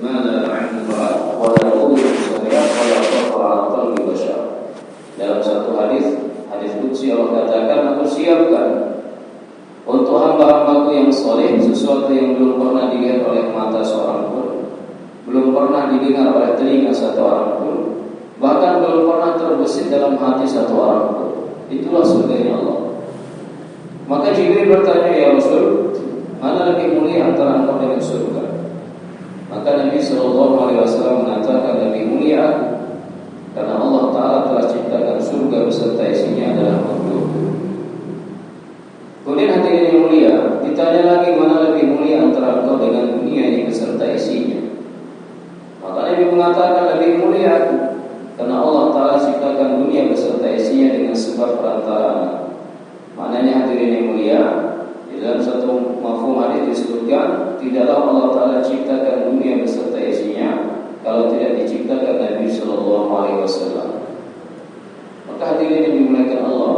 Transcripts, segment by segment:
ma la 'ainun ra'at wa la udhun sami'at wa la khatara 'ala qalbi bashar. Dalam satu hadis qudsi Allah katakan, aku siapkan untuk hamba-hambaku yang soleh sesuatu yang belum pernah dilihat oleh mata seorang pun, belum pernah didengar oleh telinga satu orang pun, bahkan belum pernah terbesit dalam hati satu orang pun. Itulah surganya Allah. Maka Jibril bertanya, ya Rasul, mana lebih mulia antara engkau dengan surga? Maka Nabi SAW mengatakan, lebih mulia aku, karena Allah Ta'ala telah ciptakan surga beserta isinya adalah makhluk. Kemudian hadirin yang mulia, ditanya lagi, mana lebih mulia antara engkau dengan dunia ini beserta isinya? Maka Nabi mengatakan, lebih mulia aku, karena Allah Ta'ala ciptakan dunia beserta isinya dengan sebab perantaraan. Maknanya hadirin yang mulia, di dalam satu mafhum hadis disebutkan, tidaklah Allah Ta'ala ciptakan dunia beserta isinya kalau tidak diciptakan Nabi SAW. Maka hadirin yang dimuliakan Allah.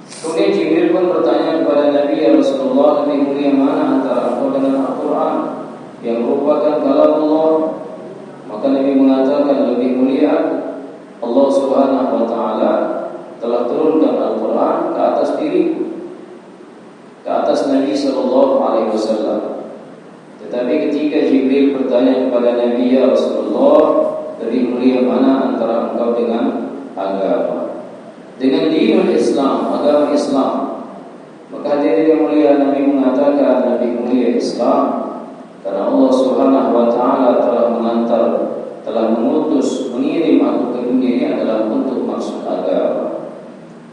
Kemudian Jibril pun bertanya kepada Nabi, ya Rasulullah, lebih mulia mana antara engkau dengan Al-Quran yang merupakan kalam Allah? Maka Nabi mengatakan, lebih mulia Allah Subhanahu wa Ta'ala telah turunkan Al-Quran ke atas diriku, ke atas Nabi SAW. Tetapi ketika Jibril bertanya kepada Nabi, ya Rasulullah, lebih mulia mana antara engkau dengan agama, dengan dinul Islam, agama Islam? Maka hadirin yang mulia, Nabi mengatakan lebih mulia Islam, karena Allah Subhanahu wa Ta'ala telah mengutus, mengirim aku ke dunia ini adalah untuk maksud agama.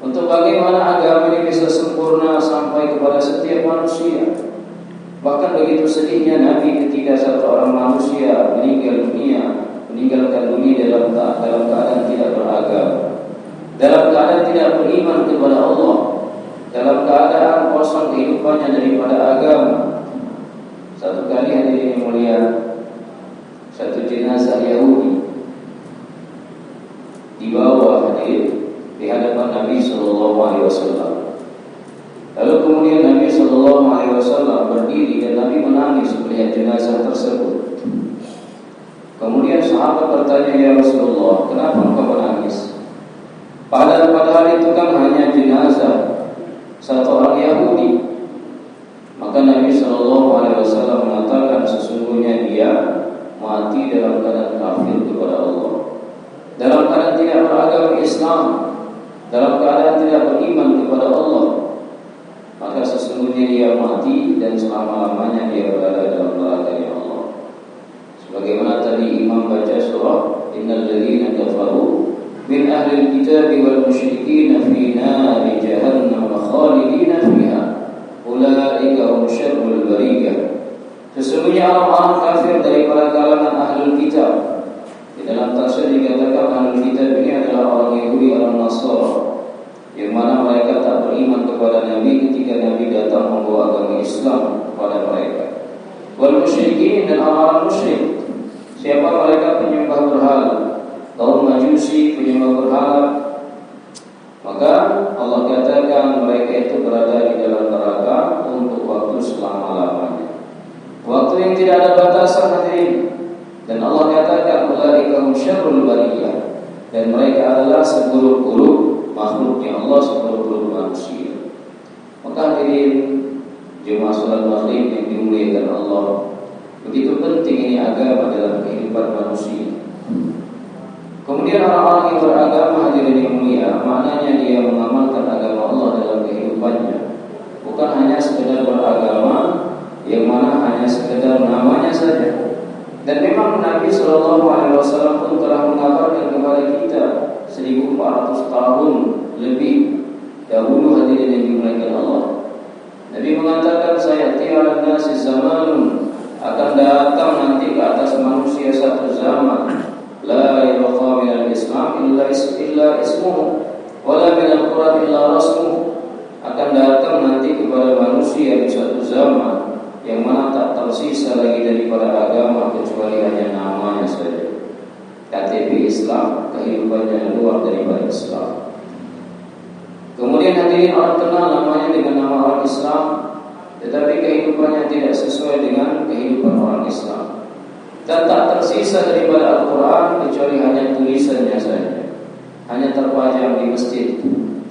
Untuk bagaimana agama ini bisa sempurna sampai kepada setiap manusia. Bahkan begitu sedihnya Nabi ketika satu orang manusia meninggalkan dunia dalam keadaan tidak beragama, dalam keadaan tidak beriman kepada Allah, dalam keadaan kosong kehidupannya daripada agama. Satu kali hadirin yang mulia, satu jenazah Yahudi dibawa hadir di hadapan Nabi SAW. Lalu kemudian Nabi SAW berdiri dan Nabi menangis melihat jenazah tersebut. Kemudian sahabat bertanya, ya Rasulullah, kenapa engkau menangis? Padahal itu kan hanya jenazah satu orang Yahudi. Maka Nabi SAW mengatakan, sesungguhnya dia mati dalam keadaan kafir kepada Allah, dalam keadaan tidak beragama Islam, dalam keadaan tidak beriman kepada Allah. Maka sesungguhnya dia mati dan selama-lamanya dia berada dalam neraka Allah. Sebagaimana tadi Imam baca surah, innal ladzina kafaru min ahli kitab wal musyrikin fi nari jahannam khalidina fiha ulaika hum syarrul bariyah. Sesungguhnya orang-orang kafir daripada kalangan ahlul kitab. Di dalam tafsir dikatakan ahlul kitab ini adalah orang Yahudi, orang Nasara, yang mana mereka tak beriman kepada Nabi ketika Nabi datang membawa agama Islam kepada mereka. Wal musyrikin, dan orang-orang musyrik. Siapa mereka? Penyembah berhala, kaum Majusi, penyembah berhala. Maka Allah katakan mereka itu berada di dalam neraka untuk waktu selama-lamanya, waktu yang tidak ada batasan hadirin. Dan Allah katakan ulaika hum syarrul bariyah, dan mereka adalah seburuk-buruk makhluknya Allah, seburuk-buruk manusia. Maka hadirin jemaah salat maghrib yang dimuliakan Allah, begitu penting ini agama dalam kehidupan manusia. Kemudian orang-orang yang beragama hadirin yang mulia, maknanya dia mengamalkan agama Allah dalam kehidupannya, bukan hanya sekedar beragama yang mana hanya sekedar namanya saja. Dan memang Nabi SAW pun telah mengabarkan kepada kita 1400 tahun lebih dahulu hadirin yang dimuliakan Allah. Nabi mengatakan, sayati 'alan nasi zamanun, akan datang nanti ke atas manusia satu zaman, la yabqa minal Islam illa ismuhu, wala minal Quran illa rasmuhu. Akan datang nanti kepada manusia di suatu zaman yang mana tak tersisa lagi daripada agama kecuali hanya namanya saja. KTP Islam, kehidupannya luar daripada Islam. Kemudian hadirin orang kenal namanya dengan nama orang Islam, tetapi kehidupannya tidak sesuai dengan kehidupan orang Islam. dan tak tersisa daripada Al-Quran kecuali hanya tulisannya saja, hanya terpajang di masjid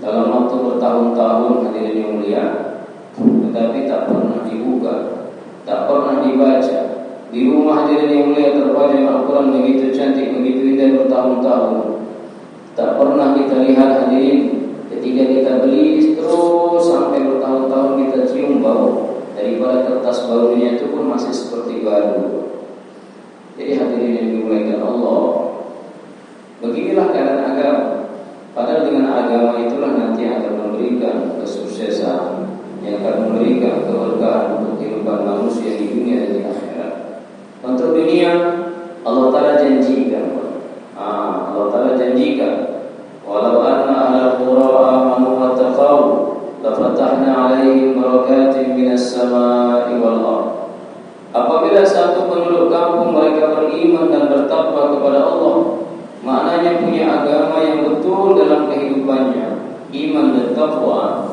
dalam waktu bertahun-tahun hadirin yang mulia, tetapi tak pernah dibuka, tak pernah dibaca. Di rumah hadirin yang mulia terpajang Al-Quran begitu cantik, begitu indah bertahun-tahun, tak pernah kita lihat hadirin. Ketika kita beli terus sampai bertahun-tahun kita cium bau daripada kertas barunya itu pun masih seperti baru. Jadi hadirin yang dimuliakan Allah, beginilah keadaan agama. Padahal dengan agama itulah nanti akan memberikan kesuksesan, yang akan memberikan keberkahan untuk kehidupan manusia di dunia dan di akhirat. Untuk dunia Allah Ta'ala janjikan, Allah Ta'ala janjikan, walau anna ahlal qura amanu wattaqau lafatahna 'alaihim barakatin minas samaa'i wal ardh. Apabila satu penduduk kampung mereka beriman dan bertakwa kepada Allah, maknanya punya agama yang betul dalam kehidupannya, iman dan takwa,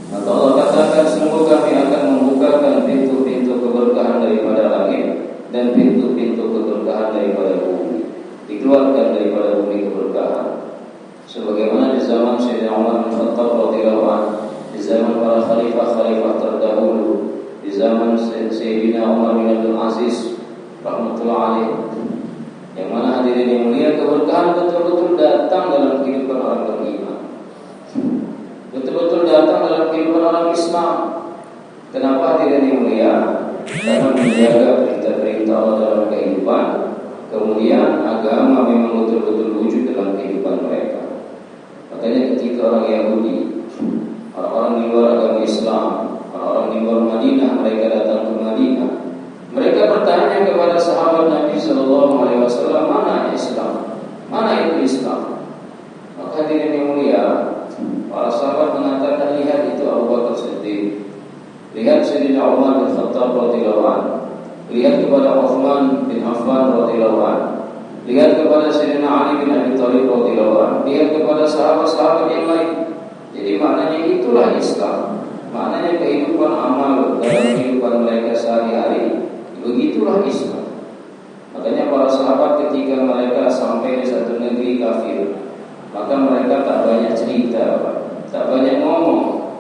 maka Allah katakan sungguh kami akan membukakan pintu-pintu keberkahan daripada langit dan pintu-pintu keberkahan daripada bumi, dikeluarkan daripada bumi keberkahan. Sebagaimana di zaman Sayyidina Umar bin Khattab radhiyallahu anhu, di zaman para khalifah-khalifah terdahulu, di zaman Sayyidina Umar bin Abdul Aziz rahmatullah alaih, yang mana hadirin yang mulia keberkahan betul-betul datang dalam kehidupan orang beriman, betul-betul datang dalam kehidupan orang Islam. Kenapa hadirin yang mulia? Karena menjaga perintah-perintah Allah dalam kehidupan, kemudian agama memang betul-betul wujud dalam kehidupan mereka. Makanya ketika orang Yahudi, orang-orang di luar agama Islam, orang-orang di luar Madinah, mereka datang ke Madinah, mereka bertanya kepada sahabat Nabi Sallallahu Alaihi Wasallam, mana Islam? Mana itu Islam? Maka hadirin yang mulia, para sahabat mengatakan, lihat itu Abu Bakar Siddiq, lihat Sayyidina Umar bin Khattab radhiyallahu anhu, lihat kepada Uthman bin Affan radhiyallahu anhu, lihat kepada Sayyidina Ali bin Abi Thalib radhiyallahu anhu, lihat kepada sahabat-sahabat yang lain. Jadi maknanya itulah Islam, maknanya kehidupan amal dalam kehidupan mereka sehari-hari, begitulah Islam. Makanya para sahabat ketika mereka sampai di satu negeri kafir, maka mereka tak banyak cerita, tak banyak ngomong,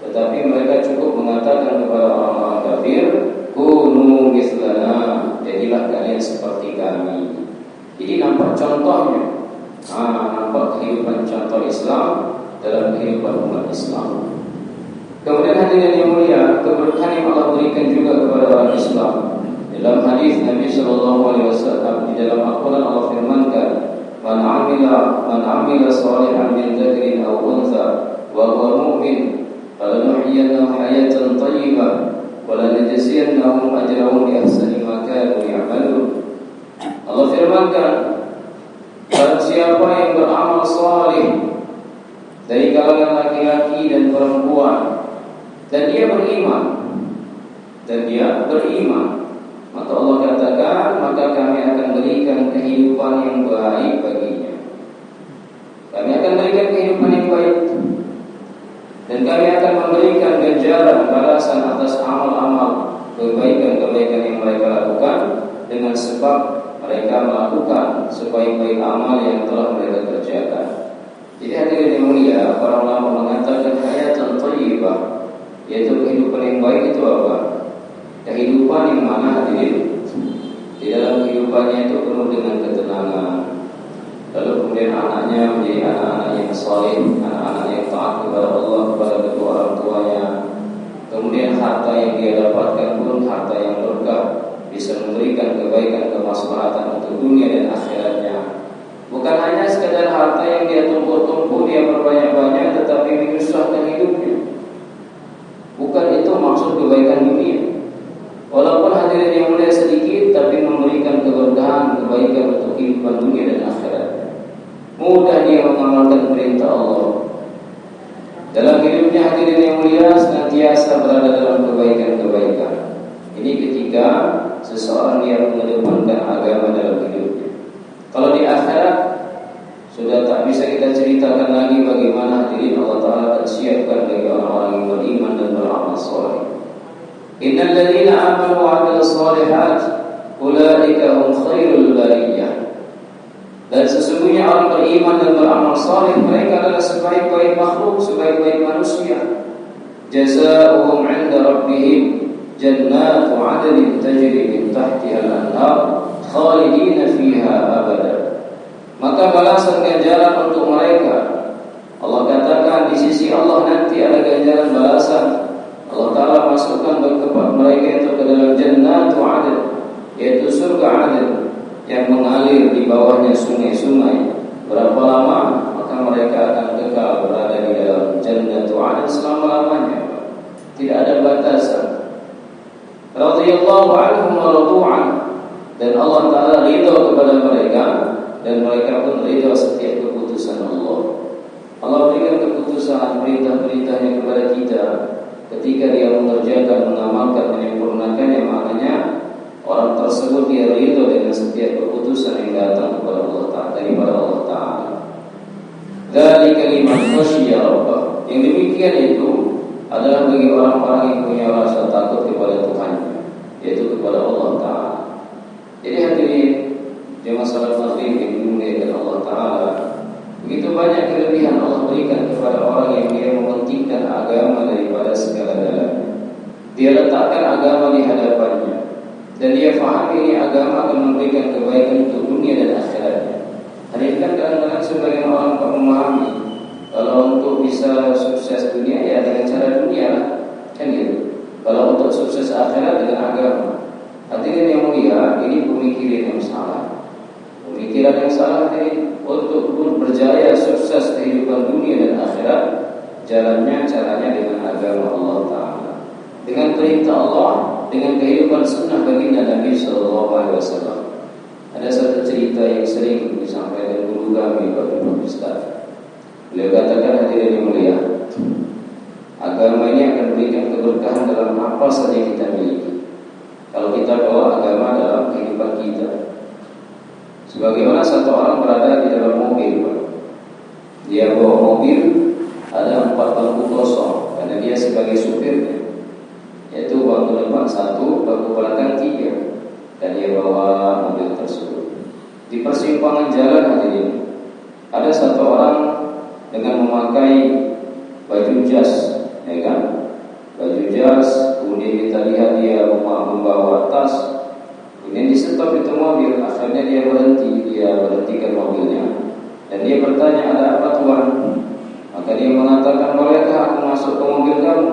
tetapi mereka cukup mengatakan kepada orang-orang kafir, kunu mislana, jadilah kalian seperti kami. Jadi nampak contohnya, nampak kehidupan contoh Islam dalam kehidupan umat Islam. Kemudian hadirin yang mulia, keberkahan yang Allah berikan juga kepada orang Islam. Dalam hadis Nabi Sallallahu Alaihi Wasallam, di dalam Al-Quran Allah firmankan, man amila salihan min dzakrin aw untha wa huwa mu'min falanuhyiyannahu hayatan thayyibah wa lanajziyannahum ajrahum bi ahsani ma kanu ya'malun. Allah firmankan, barang siapa yang beramal salih dari kalangan laki-laki dan perempuan, dan dia beriman, maka Allah katakan, maka kami akan berikan kehidupan yang baik baginya. Kami akan berikan kehidupan yang baik, dan kami akan memberikan ganjaran balasan atas amal-amal kebaikan-kebaikan yang mereka lakukan, dengan sebab mereka melakukan sebaik-baik amal yang telah mereka kerjakan. Jadi hadirin yang mulia, para ulama mengatakan hayatan thayyibah, yaitu kehidupan yang baik itu apa? Kehidupan yang mana hadirin, di dalam kehidupannya itu penuh dengan ketenangan, lalu kemudian anaknya menjadi anak-anak yang saleh, anak-anak yang taat kepada Allah, kepada kedua orang tuanya. Kemudian harta yang dia dapatkan pun harta yang berkah, bisa memberikan kebaikan, kemaslahatan untuk dunia dan akhiratnya. Bukan hanya sekadar harta yang dia tumpuk-tumpuk, dia berbanyak-banyak, tetapi menyusahkan hidupnya. Bukan itu maksud kebaikan dunia. Walaupun hadirin yang mulia sedikit, tapi memberikan keberkahan, kebaikan untuk kehidupan dunia dan akhirat. Mudah dia mengamalkan perintah Allah. Dalam hidupnya hadirin yang mulia senantiasa berada dalam kebaikan-kebaikan. Ini ketika seseorang dia mengedepankan agama dalam hidupnya. Kalau di akhirat sudah tak bisa kita ceritakan lagi bagaimana hadirin Allah Ta'ala akan siapkan bagi orang-orang yang beriman dan beramal saleh. Innal ladzina amanu wa 'amilus shalihat ulaika hum khairul bariyah. Dan sesungguhnya orang beriman dan beramal saleh mereka adalah sebaik-baik makhluk, sebaik-baik manusia. Jazaohum 'inda rabbihim jannatu 'adnin tajri min tahtiha al-anhar khalidina fiha abada. Maka balasan ganjaran untuk mereka, Allah katakan di sisi Allah nanti ada ganjaran balasan. Allah Ta'ala masukkan mereka itu ke dalam jannatu 'adn, yaitu surga 'adn yang mengalir di bawahnya sungai-sungai. Berapa lama? Maka mereka akan kekal berada di dalam jannatu 'adn selama-lamanya. Tidak ada batasan. Radhiyallahu anhum wa radu an. Dan Allah Ta'ala ridha kepada mereka dan mereka pun ridha setiap keputusan Allah. Allah berikan keputusan perintah-perintahnya kepada kita ketika Dia mengerjakan, mengamalkan, menyempurnakannya. Maknanya orang tersebut dia ridha dengan setiap keputusan yang datang kepada Allah Ta'ala, daripada Allah Ta'ala. Dzalika liman khasyiya rabbah. Yang demikian itu adalah bagi orang-orang yang punya rasa takut kepada Tuhannya, yaitu kepada Allah Ta'ala. Jadi hadirin jemaah salat maghrib yang dimuliakan Allah Ta'ala, begitu banyak kelebihan Allah berikan kepada orang yang dia mementingkan agama daripada segala-galanya. Dia letakkan agama di hadapannya dan dia faham ini agama akan memberikan kebaikan untuk dunia dan akhiratnya. Hadirin, kan kadang-kadang sebagian orang tak memahami kalau untuk bisa sukses dunia ya dengan cara dunia lah, kan gitu. Kalau untuk sukses akhirat dengan agama. Hadirin yang mulia, ini pemikiran yang salah. Pemikiran yang salah ini untuk berjaya sukses kehidupan dunia dan akhirat, caranya dengan agama Allah Ta'ala, dengan perintah Allah, dengan kehidupan sunnah baginda Nabi SAW. Ada satu cerita yang sering disampaikan guru kami Bapak Ustaz. Beliau katakan, hadirin yang mulia, agama ini akan berikan keberkahan dalam apa saja kita miliki. Kalau kita bawa agama dalam kehidupan kita, sebagaimana satu orang berada di dalam mobil, dia bawa mobil, ada 4 bangku kosong karena dia sebagai supirnya, yaitu bangku depan 1, bangku belakang 3, dan dia bawa mobil tersebut. Di persimpangan jalan hadirin, ada satu orang dengan memakai baju jas, ya kan? Baju jas, kemudian kita lihat dia membawa tas. Kemudian di stop itu mobil, akhirnya dia berhentikan mobilnya dan dia bertanya, ada apa tuan? Maka dia mengatakan, bolehkah aku masuk ke mobil kamu?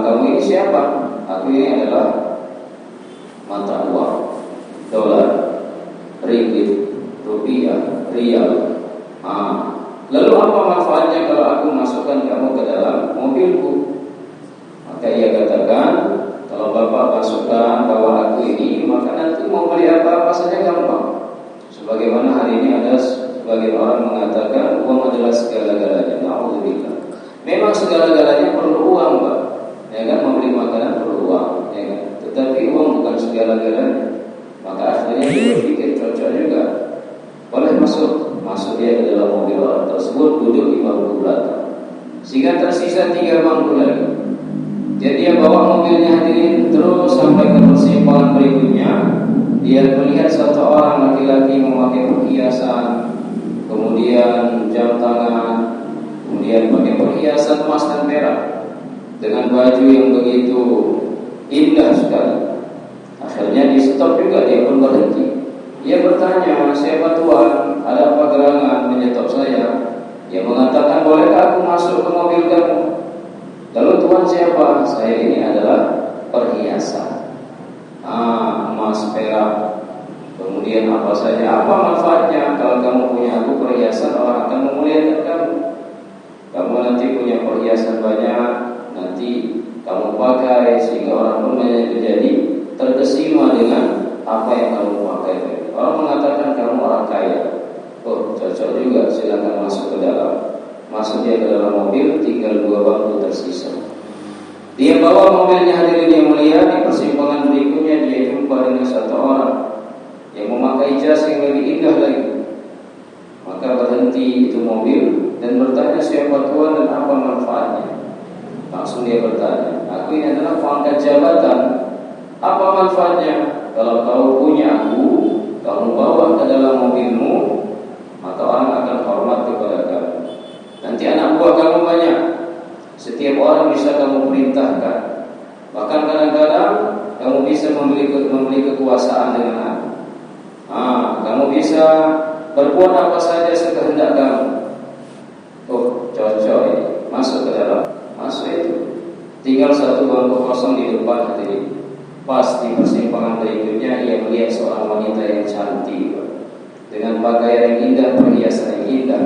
Kamu ini siapa? Aku ini adalah mata uang, dolar, ringgit, rupiah, rial. Lalu apa manfaatnya kalau aku masukkan kamu ke dalam mobilku? Maka ia katakan, kalau bapak masukkan bawa aku ini, maka nanti mau beli apa-apa saja gampang. Sebagaimana hari ini ada sebagian orang mengatakan uang adalah segala-galanya. Na'udzubillah. Memang segala-galanya perlu uang, Pak. Ya kan, membeli makanan perlu uang, ya kan? Tetapi uang bukan segala-galanya. Maka akhirnya dia berpikir cocok juga. Boleh masuk dia ke dalam mobil orang tersebut, duduk di bangku belakang. Sehingga tersisa 3 bangku lagi. Jadi dia bawa mobilnya hadirin terus sampai ke persimpangan berikutnya. Dia melihat satu orang laki-laki memakai perhiasan, kemudian jam tangan, kemudian pakai perhiasan emas dan perak, dengan baju yang begitu indah sekali. Akhirnya di stop juga, dia pun berhenti. Dia bertanya, siapa tuan? Ada apa gerangan menyetop saya? Dia mengatakan, bolehkah aku masuk ke mobil kamu? Lalu tuan siapa? Saya ini adalah perhiasan, emas, perak, kemudian apa saja. Apa manfaatnya kalau kamu punya aku perhiasan? Orang akan memuliakan kamu. Kamu nanti punya perhiasan banyak, nanti kamu pakai sehingga orang pun menjadi terkesima dengan apa yang kamu pakai. Orang mengatakan kamu orang kaya. Oh, cocok juga, silakan masuk ke dalam. Masuk dia ke dalam mobil, tinggal 2 bangku tersisa. Dia bawa mobilnya hadirin yang mulia. Di persimpangan berikutnya dia jumpa dengan satu orang yang memakai jas yang lebih indah lagi. Maka berhenti itu mobil dan bertanya, siapa tuan dan apa manfaatnya? Langsung dia bertanya, aku ini adalah pangkat jabatan Apa manfaatnya? Kalau kau punya aku, kamu bawa ke dalam mobilmu, maka orang akan hormat kepada kamu. Nanti anak buah kamu banyak. Setiap orang bisa kamu perintahkan. Bahkan kadang-kadang kamu bisa membeli kekuasaan dengan aku. Kamu bisa berbuat apa saja sekehendak kamu. Oh, cocok ini. Masuk ke dalam. Masuk itu. Tinggal satu bangku kosong di depan hati. Pas di persimpangan berikutnya, ia melihat seorang wanita yang cantik dengan pakaian yang indah, perhiasan yang indah.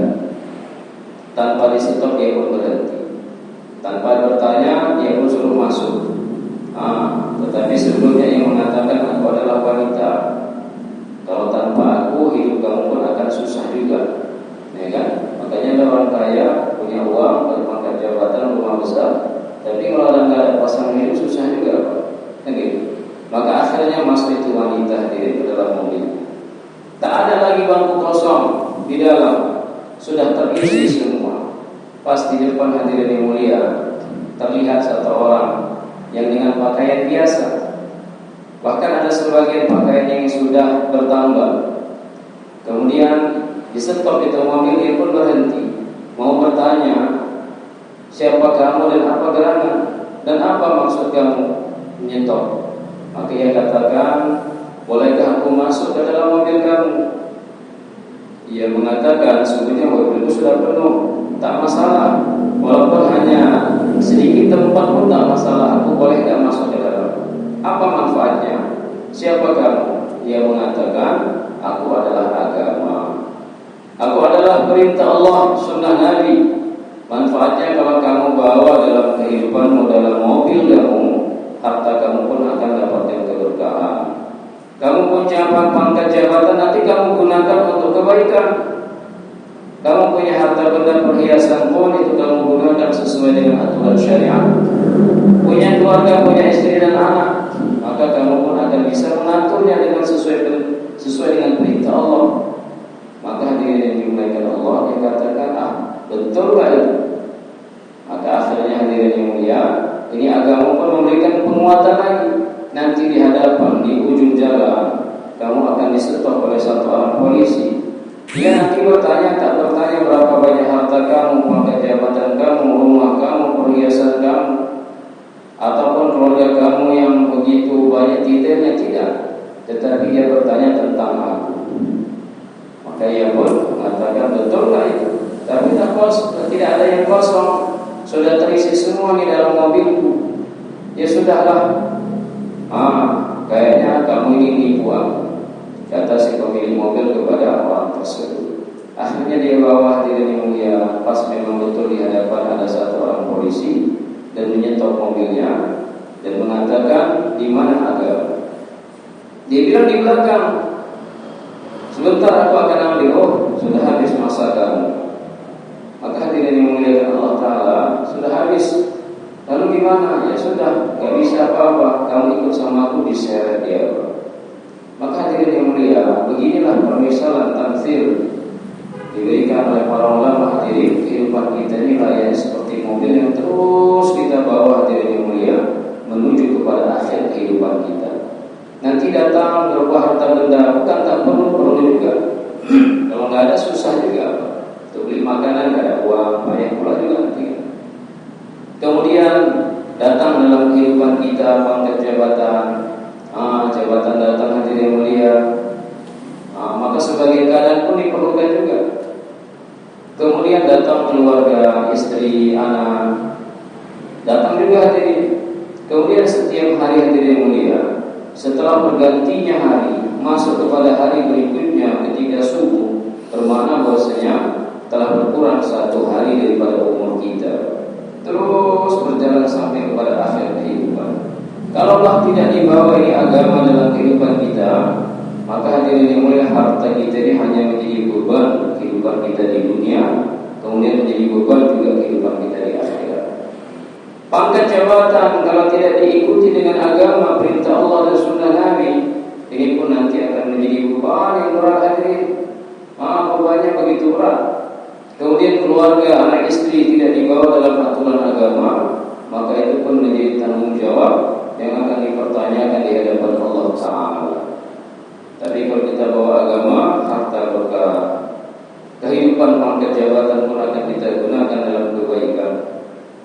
Tanpa di-stop dia pun berhenti. Tanpa bertanya dia pun suruh masuk. Tetapi sebelumnya ia mengatakan, aku adalah wanita. Kalau tanpa aku hidup kamu pun akan susah juga, ya kan? Makanya ada orang kaya punya uang, berpangkat jabatan, rumah besar, tapi kalau nggak ada pasangan hidup susah juga, kan gitu. Maka akhirnya masuk itu wanita diri ke dalam mobil. Tak ada lagi bangku kosong di dalam, sudah terisi semua. Pas di depan hadirin yang mulia, terlihat satu orang yang dengan pakaian biasa. Bahkan ada sebagian pakaian yang sudah bertambah. Kemudian di stop itu mobil, dia pun berhenti, mau bertanya, siapa kamu dan apa gerangan dan apa maksud kamu menyetop? Maka ia katakan, bolehkah aku masuk ke dalam mobil kamu? Ia mengatakan, sebenarnya mobilku sudah penuh, tak masalah. Walaupun hanya sedikit tempat pun tak masalah. Aku boleh tak masuk ke dalam. Apa manfaatnya? Siapa kamu? Ia mengatakan, aku adalah agama. Aku adalah perintah Allah, sunnah Nabi. Manfaatnya kalau kamu bawa dalam kehidupanmu, dalam mobil kamu, harta kamu pun akan dapatkan keberkahan. Kamu punya pangkat jabatan, nanti kamu gunakan untuk kebaikan. Kamu punya harta benda perhiasan pun itu kamu gunakan sesuai dengan aturan syariat. Punya keluarga, punya istri dan anak, maka kamu pun akan bisa mengaturnya dengan sesuai dengan perintah Allah. Maka hadirin yang dimuliakan Allah, yang katakan, betul gak itu? Maka akhirnya hadirin yang mulia, ini agama pun memberikan penguatan lagi. Nanti di hadapan, di ujung jalan, kamu akan disetop oleh satu orang polisi. Dia nanti bertanya, tak bertanya berapa banyak harta kamu, pangkat jabatan kamu, rumah kamu, perhiasan kamu, ataupun keluarga kamu yang begitu banyak detailnya, tidak. Tetapi dia bertanya tentang aku. Maka ia pun mengatakan, betul gak itu? Tapi tidak ada yang kosong, sudah terisi semua di dalam mobilku. Ya sudahlah. Kayaknya kamu ini nipu aku, kata si pemilik mobil kepada orang tersebut. Akhirnya dia bawa hadirin yang mulia. Pas memang betul di hadapan ada satu orang polisi dan menyetop mobilnya dan mengatakan, di mana agama? Dia bilang di belakang. Sebentar aku akan ambil. Oh, sudah habis masa kamu. Maka hadirin yang mulia Allah Ta'ala, sudah habis. Lalu gimana? Ya sudah, gak bisa apa-apa. Kamu ikut sama aku, diseret dia. Maka hadirin yang mulia, beginilah permisalan tamtsil diberikan oleh para ulama. Hadirin, kehidupan kita ini layaknya seperti mobil yang terus kita bawa, hadirin yang mulia, menuju kepada akhir kehidupan kita. Nanti datang berupa harta benda, bukan tak perlu juga. Kalau nggak ada susah juga. Untuk beli makanan nggak ada uang, banyak pula juga nanti. Kemudian datang dalam kehidupan kita pangkat jabatan, jabatan datang hadirin yang mulia, maka sebagai keadaan pun diperlukan juga. Kemudian datang keluarga, istri, anak, datang juga hadirin. Kemudian setiap hari hadirin yang mulia, setelah bergantinya hari, masuk kepada hari berikutnya ketika subuh, bermakna bahwasanya telah berkurang satu hari daripada umur kita. Terus berjalan sampai kepada akhir kehidupan. Kalaulah tidak dibawa ini agama dalam kehidupan kita, maka hadirin yang mulia, harta kita ini hanya menjadi beban kehidupan kita di dunia, kemudian menjadi beban juga kehidupan kita di akhirat. Pangkat jabatan kalau tidak diikuti dengan agama, perintah Allah dan sunnah Nabi, ini pun nanti akan menjadi beban yang berat hadirin. Bebannya begitu berat. Kemudian keluarga, anak istri tidak dibawa dalam aturan agama, maka itu pun menjadi tanggung jawab yang akan dipertanyakan di hadapan Allah Ta'ala. Tapi kalau kita bawa agama, harta berkah, kehidupan, pangkat jabatan pun akan kita gunakan dalam kebaikan.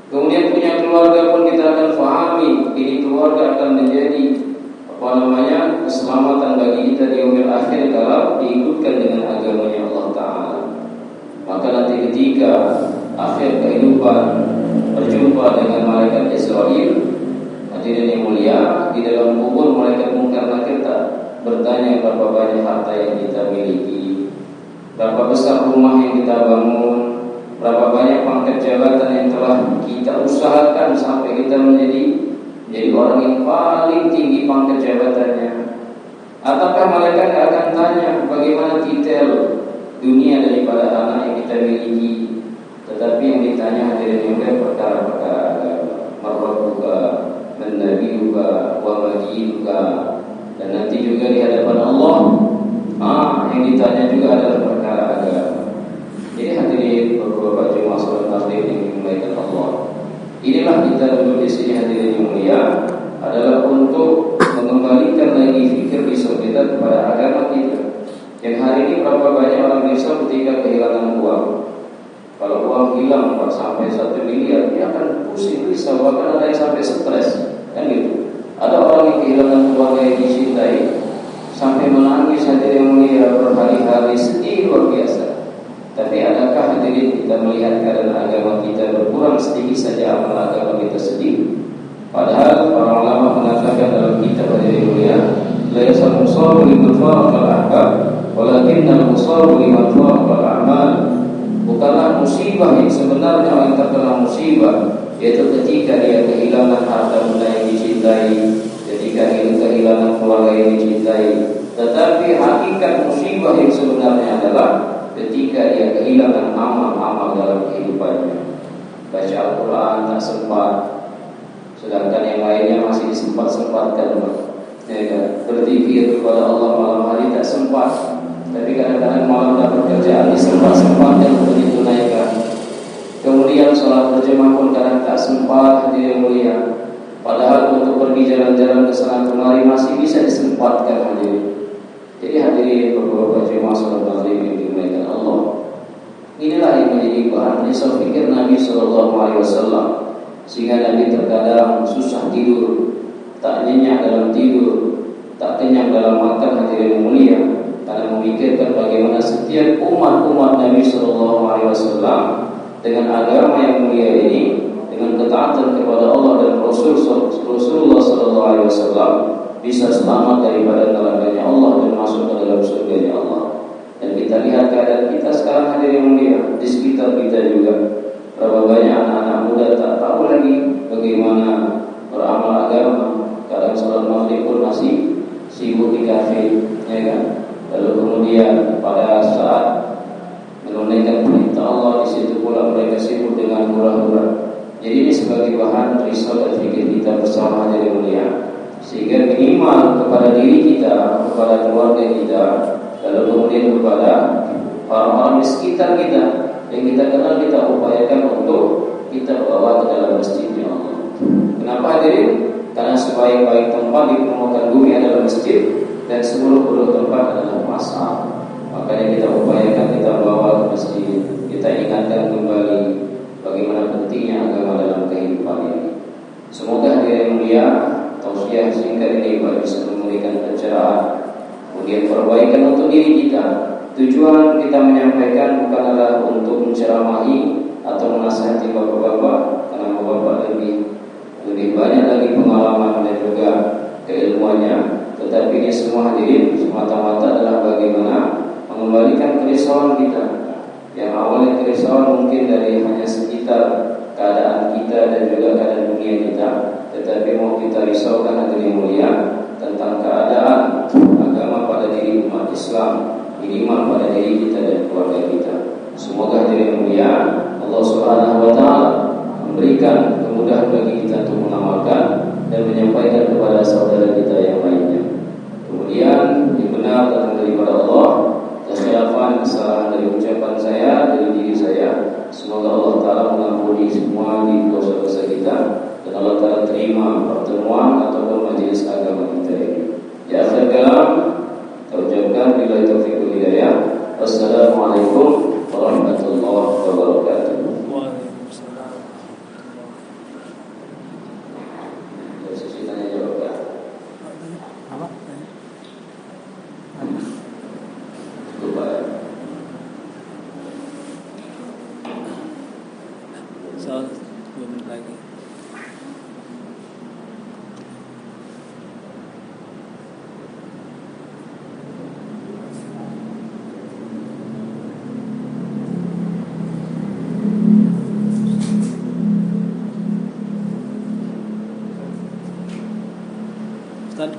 Kemudian punya keluarga pun kita akan fahami, ini keluarga akan menjadi keselamatan bagi kita di yaumil akhir kalau diikutkan dengan agamanya Allah Ta'ala. Maka nanti ketika akhir kehidupan berjumpa dengan malaikat Israel, hadirin yang mulia, di dalam kubur malaikat Munkar Nakir bertanya berapa banyak harta yang kita miliki, berapa besar rumah yang kita bangun, berapa banyak pangkat jabatan yang telah kita usahakan sampai kita menjadi orang yang paling tinggi pangkat jabatannya. Ataukah malaikat akan tanya bagaimana detail dunia daripada anak yang kita miliki. Tetapi yang ditanya hadirin yang mulia perkara-perkara agama, marrabuka, mannabiyuka, wa majiduka. Dan nanti juga di hadapan Allah yang ditanya juga adalah perkara agama. Jadi hadirin Bapak jemaah salat maghrib yang dimuliakan Allah, inilah kita duduk di sini hadirin yang mulia adalah untuk mengembalikan lagi fikir risau kita kepada agama kita. Yang hari ini berapa banyak orang risau ketika kehilangan uang. Kalau uang hilang sampai 1 miliar, dia akan pusing risau, bahkan ada yang sampai stres, kan gitu. Ada orang yang kehilangan keluarga yang dicintai sampai menangis hadirin yang mulia berhari-hari, sedih luar biasa. Tapi adakah hadirin kita melihat keadaan agama kita berkurang sedikit saja amal agama kita sedih? Padahal para ulama mengatakan dalam kitab hadirin mulia, la yasal musabu liman faraqal ahbab walakinnal musabu liman faraqal a'mal. Bukanlah musibah yang sebenarnya yang terkena musibah, yaitu ketika dia kehilangan harta benda yang dicintai, ketika dia kehilangan keluarga yang dicintai. Tetapi hakikat musibah yang sebenarnya adalah ketika dia kehilangan amal-amal dalam kehidupannya. Baca Al-Quran tak sempat, sedangkan yang lainnya masih disempat-sempatkan. Ya kan? Berzikir kepada Allah malam hari tak sempat, tapi kadang-kadang malam tak pekerjaan disempat-sempatkan untuk ditunaikan. Kemudian sholat berjamaah pun kadang tak sempat hadirin mulia. Padahal untuk pergi jalan-jalan ke sana kemari masih bisa disempatkan hadirin. Jadi hadirin beberapa jemaah sholat maghrib yang dimuliakan Allah, inilah yang menjadi bahan risau fikir Nabi SAW. Sehingga Nabi terkadang susah tidur, tak nyenyak dalam tidur, tak kenyang dalam makan hadirin mulia, karena memikirkan bagaimana setiap umat-umat Nabi SAW dengan agama yang mulia ini, dengan ketaatan kepada Allah dan Rasulullah SAW bisa selamat daripada nerakanya Allah dan masuk ke dalam surganya Allah. Dan kita lihat keadaan kita sekarang hadirin mulia di sekitar kita juga. Berapa banyak anak-anak muda tak tahu lagi bagaimana beramal agama. Kadang sholat maghrib pun masih sibuk di kafe, ya kan? Lalu kemudian pada saat menunaikan perintah Allah, di situ pula mereka sibuk dengan hura-hura. Jadi ini sebagai bahan risau dan fikir kita bersama hadirin mulia, sehingga minimal kepada diri kita, kepada keluarga kita, lalu kemudian kepada orang-orang di sekitar kita yang kita kenal, kita upayakan untuk kita bawa ke dalam masjidnya Allah. Kenapa hadirin? Karena sebaik-baik tempat di permukaan bumi adalah masjid, dan seburuk-buruk tempat adalah pasar. Makanya kita upayakan kita bawa ke masjid, kita ingatkan kembali bagaimana pentingnya agama dalam kehidupan ini. Semoga hadirin mulia, tausiah singkat ini bisa memberikan pencerahan, kemudian perbaikan untuk diri kita. Tujuan kita menyampaikan bukanlah untuk menceramahi atau menasihati bapak-bapak, karena bapak lebih banyak lagi pengalaman dan juga keilmuannya. Tetapi ini semua hadirin semata-mata adalah bagaimana mengembalikan kerisauan kita. Yang awalnya kerisauan mungkin dari hanya sekitar keadaan kita dan juga keadaan dunia kita, tetapi mau kita risaukan hadirin mulia tentang keadaan agama pada diri umat Islam, minimal pada diri kita dan keluarga kita. Semoga hadirin mulia Allah Subhanahu wa taala memberikan kemudahan bagi kita untuk mengamalkan dan menyampaikan kepada saudara kita yang lainnya. Kemudian benar datang daripada Allah, kekhilafan, kesalahan dari ucapan saya, dari diri saya. Semoga Allah taala mengampuni semua di dosa-dosa kita, dan Allah Ta'ala terima pertemuan ataupun majelis agama kita ini. Di akhir kalam kita ucapkan billahi taufiq wal hidayah. Wassalamualaikum warahmatullahi wabarakatuh. Waalaikumsalam. Sesi tanya jawab ya. Apa? Lupa ya. Soal 2 menit lagi. Ustaz.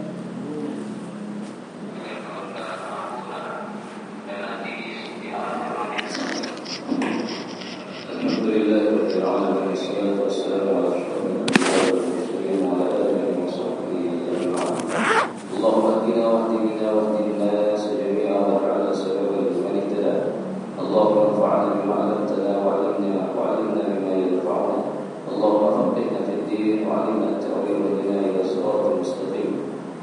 Alhamdulillahirabbil alamin wassalatu wassalamu ala asyrofil anbiya'i wal mursalin wa ala alihi wa sahbihi ajma'in. Allahumma ihdina wahdina wahdina nas jami'an waj'alna sababan liman ihtada. Allahumma anfa'na bima 'allamtana wa'allimna mimma yanfa'una. Allahumma faqqihna fid din wa'allimna at-ta'wil wahdina ila siratal mustaqim.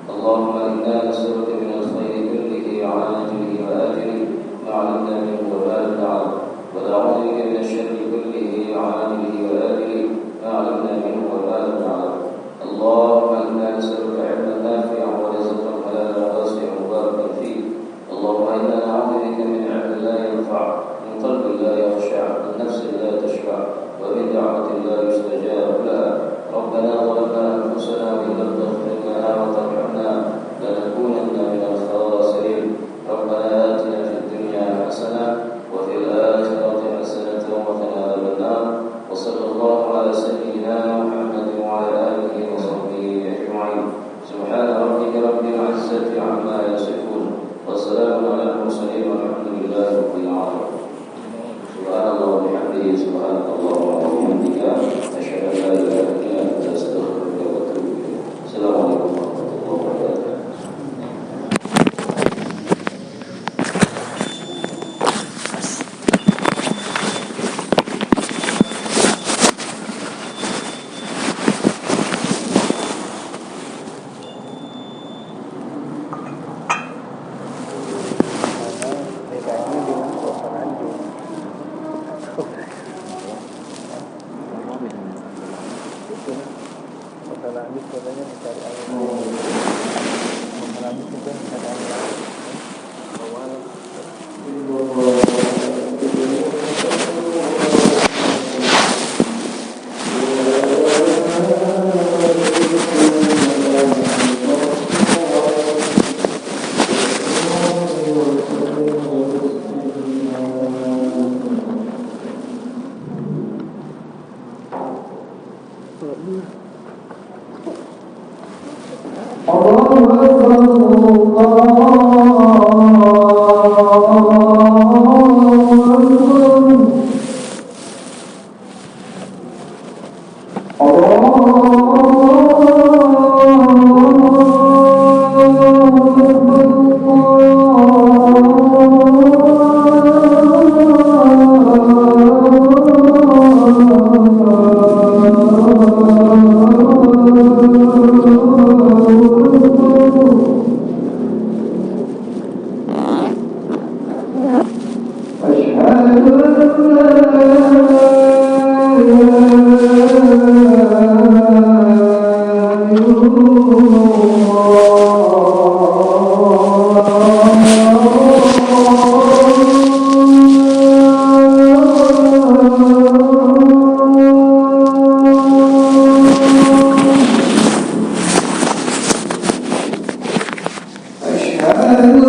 Allahumma inna nas'aluka min al-khayri kullihi 'ajilihi wa ajilihi ma 'allamna minhu wa ma lam na'lam. ونعوذ بك من الشر كله عاجله وآجله ما علمنا منه وما لم نعلم. اللهم إنا نسألك علما نافعا ورزقا حلالا واسعا مباركا فيه. اللهم إنا نعوذ بك من علم لا ينفع، من قلب لا يخشع، من نفس لا تشبع، ومن دعوة لا يستجاب لها. ربنا ظلمنا أنفسنا وإن لم تغفر لنا وترحمنا لنكونن من الخاسرين. ربنا آتنا في الدنيا حسنة وفي الآخرة حسنة وقنا عذاب النار. وصلى الله على سيدنا محمد وعلى آله وصحبه أجمعين. سبحان ربك رب العزة عما يصفون وسلام على المرسلين والحمد لله رب العالمين. سبحان الله وبحمده سبحانك اللهم وبحمدك أشهد أن لا إله إلا أنت أستغفرك وأتوب إليك. السلام عليكم ورحمة الله وبركاته. أشهد